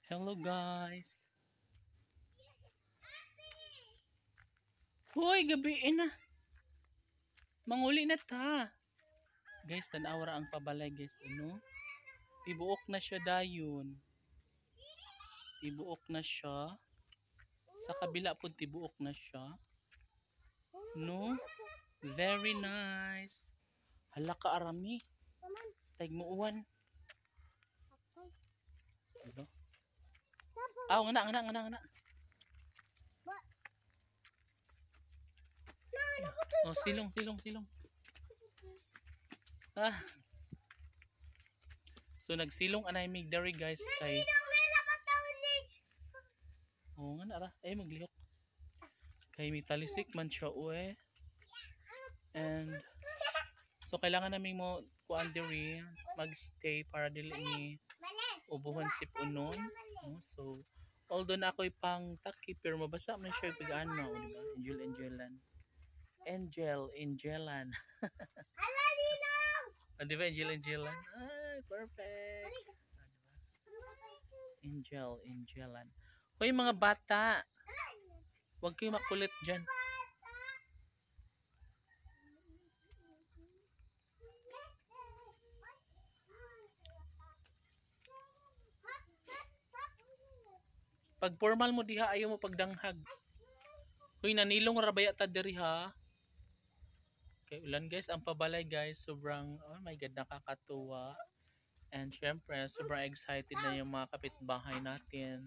Hello guys. Hoy, gabi na. Manguli na ta. Guys, tanawara ang pabalay guys, ano? Tibuok na siya dayon. Tibuok na siya. Sa kabila po tibuok na siya. No? Very nice. Hala ka arami. Tag mo uwan. Diba? Ah, ngana. Oh, silong. Ah. So nagsilong anay mig diri guys kay. Oh, ngana ra. Ay maglihok. Kay may talisik man siya uwe. And so kailangan namin mo kuan diri magstay para dili ni ubuhan si punon. No? So although na ako'y pang takip pero mabasa man siya pag-ano, diba? Angelan. Hala ninong. Oh, diba Angelan? Ay, perfect. Angelan. Hoy mga bata. Huwag kayo makulit dyan. Pag formal mo diha, ayaw mo pagdanghag. Hoy, nanilong rabaya ta diri ha. Okay, ulan guys, ang pabalay guys, sobrang, oh my god, nakakatuwa. And syempre, sobrang excited na yung mga kapitbahay natin.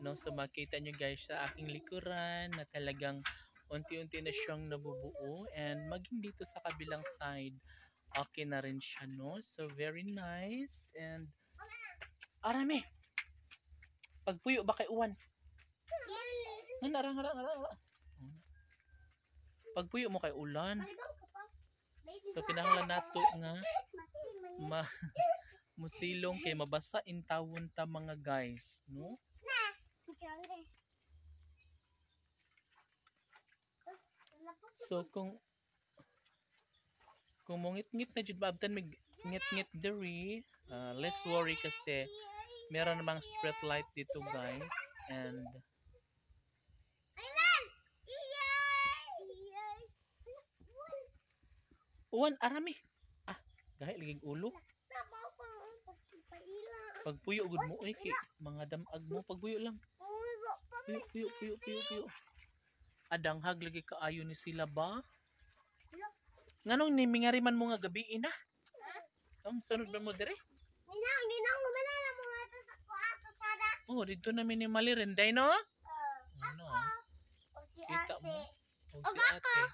No, so makita nyo guys sa aking likuran na talagang unti-unti na siyang nabubuo. And maging dito sa kabilang side, okay na rin siya, no? So very nice. And arami. Pagpuyo ba kay uwan? Ngara. Pagpuyo mo kay ulan. So kinahanglan nato nga musilong kay mabasa in tawon ta mga guys, no? So kung mungit-ngit na jud babtan mig ngit-ngit diri, less worry kasi meron namang street light dito guys. And uwan arami. Ah, gahi ligig ulo. Pagpuyo gud mo kay mga damag mo pagpuyo lang. Puyo. Adanghag lagi kaayo ni sila ba? Nganong ni mingariman mo nga gabi ina? Ang sunod ba mo dire? Ninang gumanala mo nga to sa kwarto sada. Oh, dito na minimali rin day no? Ano? Si Kita ate. mo? O si ate.